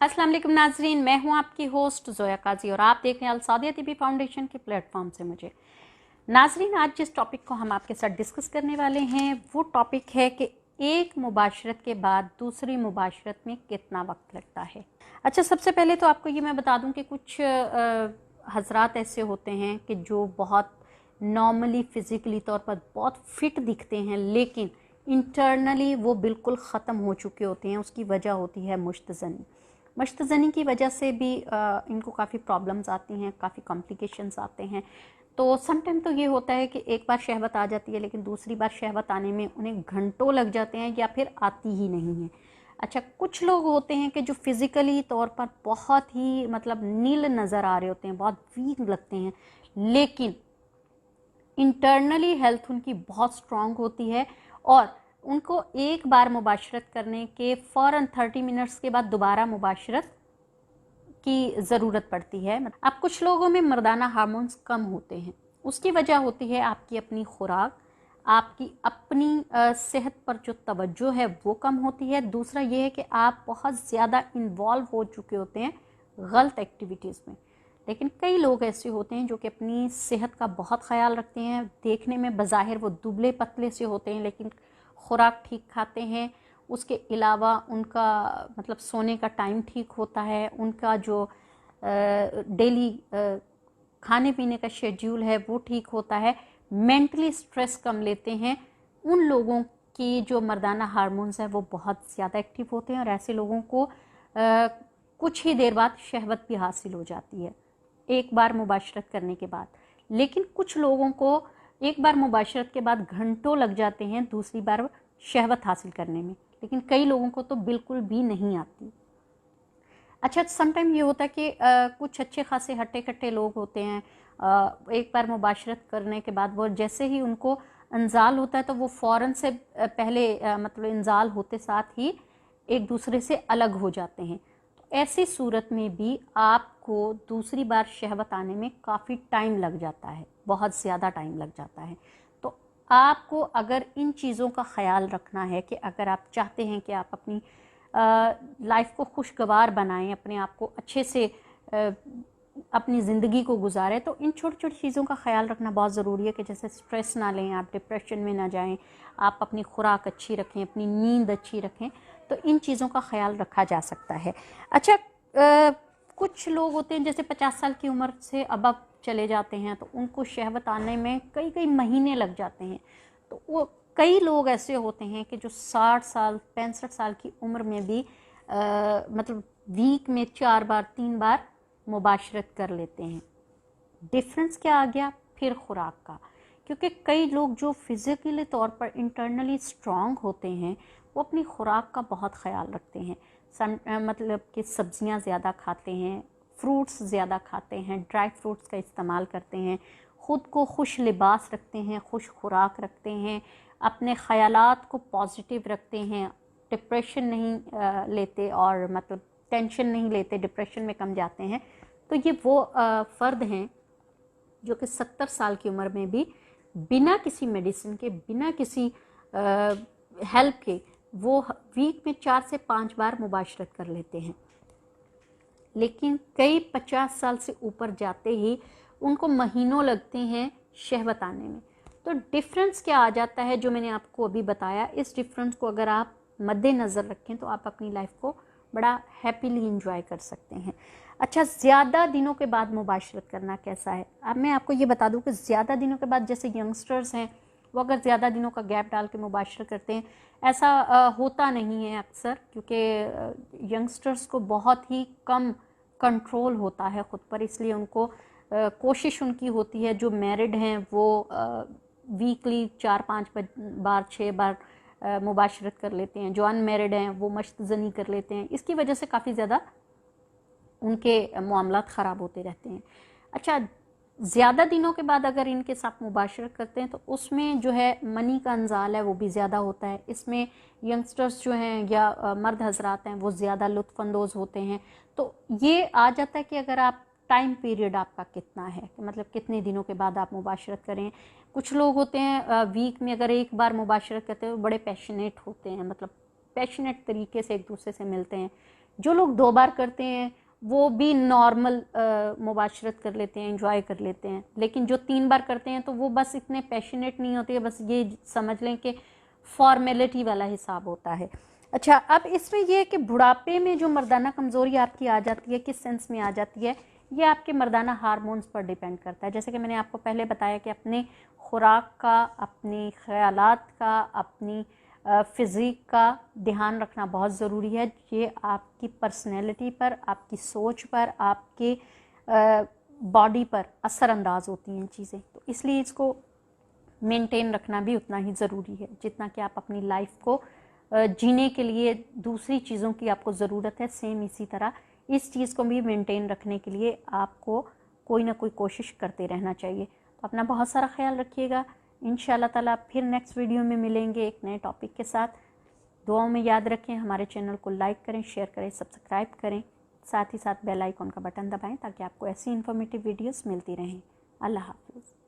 अस्सलाम वालेकुम नाजरीन, मैं हूं आपकी होस्ट जोया काजी और आप देख रहे हैं अल सादिया टीवी फाउंडेशन के प्लेटफॉर्म से मुझे। नाजरीन, आज जिस टॉपिक को हम आपके साथ डिस्कस करने वाले हैं वो टॉपिक है कि एक मुबाशरत के बाद दूसरी मुबाशरत में कितना वक्त लगता है। अच्छा, सबसे पहले तो आपको ये मैं बता दूं कि कुछ हजरात ऐसे होते हैं कि जो बहुत नॉर्मली फ़िज़िकली तौर पर बहुत फिट दिखते हैं, लेकिन इंटरनली वो बिल्कुल ख़त्म हो चुके होते हैं। उसकी वजह होती है मुश्तज़नी। मुश्तज़नी की वजह से भी इनको काफ़ी प्रॉब्लम्स आती हैं, काफ़ी कॉम्प्लिकेशंस आते हैं। तो सम टाइम तो ये होता है कि एक बार शहवत आ जाती है, लेकिन दूसरी बार शहवत आने में उन्हें घंटों लग जाते हैं या फिर आती ही नहीं है। अच्छा, कुछ लोग होते हैं कि जो फिज़िकली तौर पर बहुत ही मतलब नील नज़र आ रहे होते हैं, बहुत वीक लगते हैं, लेकिन इंटरनली हेल्थ उनकी बहुत स्ट्रांग होती है और उनको एक बार मुबाशरत करने के फ़ौरन 30 मिनट्स के बाद दोबारा मुबाशरत की ज़रूरत पड़ती है। अब कुछ लोगों में मर्दाना हार्मोन्स कम होते हैं, उसकी वजह होती है आपकी अपनी खुराक, आपकी अपनी सेहत पर जो तवज्जो है वो कम होती है। दूसरा ये है कि आप बहुत ज़्यादा इन्वॉल्व हो चुके होते हैं गलत एक्टिविटीज़ में। लेकिन कई लोग ऐसे होते हैं जो कि अपनी सेहत का बहुत ख्याल रखते हैं, देखने में बज़ाहिर वो दुबले पतले से होते हैं, लेकिन खुराक ठीक खाते हैं। उसके अलावा उनका मतलब सोने का टाइम ठीक होता है, उनका जो डेली खाने पीने का शेड्यूल है वो ठीक होता है, मेंटली स्ट्रेस कम लेते हैं। उन लोगों की जो मर्दाना हार्मोन्स हैं वो बहुत ज़्यादा एक्टिव होते हैं और ऐसे लोगों को कुछ ही देर बाद शहवत भी हासिल हो जाती है एक बार मुबाशरत करने के बाद। लेकिन कुछ लोगों को एक बार मुबाशरत के बाद घंटों लग जाते हैं दूसरी बार शहवत हासिल करने में, लेकिन कई लोगों को तो बिल्कुल भी नहीं आती। अच्छा, समटाइम ये होता है कि कुछ अच्छे खासे हट्टे कट्टे लोग होते हैं, एक बार मुबाशरत करने के बाद वो जैसे ही उनको इंजाल होता है तो वो फ़ौरन से पहले मतलब इंजाल होते साथ ही एक दूसरे से अलग हो जाते हैं। तो ऐसी सूरत में भी आपको दूसरी बार शहवत आने में काफ़ी टाइम लग जाता है, बहुत ज़्यादा टाइम लग जाता है। तो आपको अगर इन चीज़ों का ख्याल रखना है कि अगर आप चाहते हैं कि आप अपनी लाइफ को खुशगवार बनाएं, अपने आप को अच्छे से अपनी ज़िंदगी को गुजारें, तो इन छोटी छोटी चीज़ों का ख्याल रखना बहुत ज़रूरी है कि जैसे स्ट्रेस ना लें, आप डिप्रेशन में ना जाएं, आप अपनी खुराक अच्छी रखें, अपनी नींद अच्छी रखें, तो इन चीज़ों का ख्याल रखा जा सकता है। अच्छा, कुछ लोग होते हैं जैसे 50 साल की उम्र से अब चले जाते हैं तो उनको शहवत आने में कई कई महीने लग जाते हैं। तो वो कई लोग ऐसे होते हैं कि जो 60 साल 65 साल की उम्र में भी मतलब वीक में 4 बार 3 बार मुबाशरत कर लेते हैं। डिफरेंस क्या आ गया? फिर खुराक का। क्योंकि कई लोग जो फिज़िकली तौर पर इंटरनली स्ट्रांग होते हैं वो अपनी खुराक का बहुत ख्याल रखते हैं। मतलब कि सब्जियां ज़्यादा खाते हैं, फ्रूट्स ज़्यादा खाते हैं, ड्राई फ्रूट्स का इस्तेमाल करते हैं, ख़ुद को खुश लिबास रखते हैं, खुश खुराक रखते हैं, अपने ख़यालात को पॉजिटिव रखते हैं, डिप्रेशन नहीं लेते और मतलब टेंशन नहीं लेते, डिप्रेशन में कम जाते हैं। तो ये वो फ़र्द हैं जो कि 70 साल की उम्र में भी बिना किसी मेडिसिन के, बिना किसी हेल्प के वो वीक में 4 से 5 बार मुबाशरत कर लेते हैं। लेकिन कई 50 साल से ऊपर जाते ही उनको महीनों लगते हैं शहवत आने में। तो डिफरेंस क्या आ जाता है जो मैंने आपको अभी बताया, इस डिफरेंस को अगर आप मद्देनज़र रखें तो आप अपनी लाइफ को बड़ा हैप्पीली इंजॉय कर सकते हैं। अच्छा, ज़्यादा दिनों के बाद मुबाशरत करना कैसा है? अब मैं आपको ये बता दूं कि ज़्यादा दिनों के बाद जैसे यंगस्टर्स हैं वो अगर ज़्यादा दिनों का गैप डाल के मुबाशरत करते हैं, ऐसा होता नहीं है अक्सर, क्योंकि यंगस्टर्स को बहुत ही कम कंट्रोल होता है ख़ुद पर, इसलिए उनको कोशिश उनकी होती है, जो मैरिड हैं वो वीकली 4-5 बार 6 बार मुबाशरत कर लेते हैं, जो अनमेरिड हैं वो मश्तज़नी कर लेते हैं। इसकी वजह से काफ़ी ज़्यादा उनके मामलात ख़राब होते रहते हैं। अच्छा, ज़्यादा दिनों के बाद अगर इनके साथ मुबाशरत करते हैं तो उसमें जो है मनी का अंजाल है वो भी ज़्यादा होता है। इसमें यंगस्टर्स जो हैं या मर्द हजरात हैं वो ज़्यादा लुत्फ़अंदोज़ होते हैं। तो ये आ जाता है कि अगर आप टाइम पीरियड आपका कितना है, कि मतलब कितने दिनों के बाद आप मुबाशरत करें। कुछ लोग होते हैं वीक में अगर एक बार मुबाशरत करते हैं वो बड़े पैशनेट होते हैं, मतलब पैशनेट तरीके से एक दूसरे से मिलते हैं, जो लोग 2 बार करते हैं वो भी नॉर्मल मुबाशरत कर लेते हैं, एंजॉय कर लेते हैं, लेकिन जो 3 बार करते हैं तो वो बस इतने पैशनेट नहीं होते, बस ये समझ लें कि फॉर्मेलिटी वाला हिसाब होता है। अच्छा, अब इसमें यह है कि बुढ़ापे में जो मर्दाना कमज़ोरी आपकी आ जाती है, किस सेंस में आ जाती है, ये आपके मर्दाना हार्मोन्स पर डिपेंड करता है। जैसे कि मैंने आपको पहले बताया कि अपने खुराक का, अपनी ख्यालात का, अपनी फ़िज़िक का ध्यान रखना बहुत ज़रूरी है। ये आपकी पर्सनैलिटी पर, आपकी सोच पर, आपके बॉडी पर असरअंदाज होती हैं चीज़ें, तो इसलिए इसको मेंटेन रखना भी उतना ही ज़रूरी है जितना कि आप अपनी लाइफ को जीने के लिए दूसरी चीज़ों की आपको ज़रूरत है। सेम इसी तरह इस चीज़ को भी मेंटेन रखने के लिए आपको कोई ना कोई कोशिश करते रहना चाहिए। तो अपना बहुत सारा ख्याल रखिएगा। इंशाल्लाह ताला फिर नेक्स्ट वीडियो में मिलेंगे एक नए टॉपिक के साथ। दुआओं में याद रखें, हमारे चैनल को लाइक करें, शेयर करें, सब्सक्राइब करें, साथ ही साथ बेल आइकॉन का बटन दबाएं ताकि आपको ऐसी इन्फॉर्मेटिव वीडियोस मिलती रहें। अल्लाह हाफ़िज़।